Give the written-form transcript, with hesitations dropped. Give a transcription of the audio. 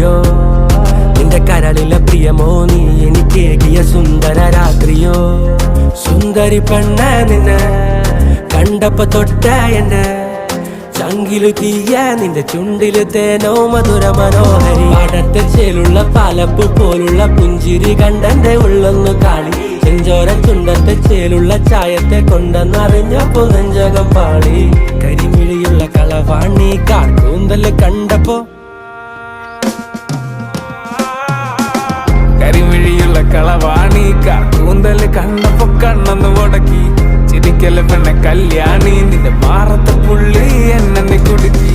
രാത്രിയോ നിന്റെ കരളിലെ പ്രിയമോ നീ എനിക്കേകിയ സുന്ദര രാത്രിയോ സുന്ദരി പെണ്ണ നിന്നെ കണ്ടപ്പോ തൊട്ട എന്നെ ചങ്കിലു തീയ നിന്റെ ചുണ്ടില് തേനോ മധുര മനോഹരി പാടത്തെ ചേലുള്ള പാലപ്പു പോലുള്ള പുഞ്ചിരി കണ്ടെന്റെ ഉള്ളൊന്നു കാളി ചെഞ്ചോര ചുണ്ടത്തെ ചേലുള്ള ചായത്തെ കൊണ്ടെന്നറിഞ്ഞപ്പോ നെഞ്ചകം പാളി കരിമിഴിയുള്ള കളവാണി കാർക്കൂന്തല് കണ്ടപ്പോ കരിമിഴിയുള്ള കളവാണി കാർക്കൂന്തല് കണ്ടപ്പോ കണ്ണൊന്ന് മുടക്കി ചിരിക്കല് പെണ്ണ കല്യാണി നിന്റെ മാറത്തെ പുള്ളി എന്നെ കുടുക്കി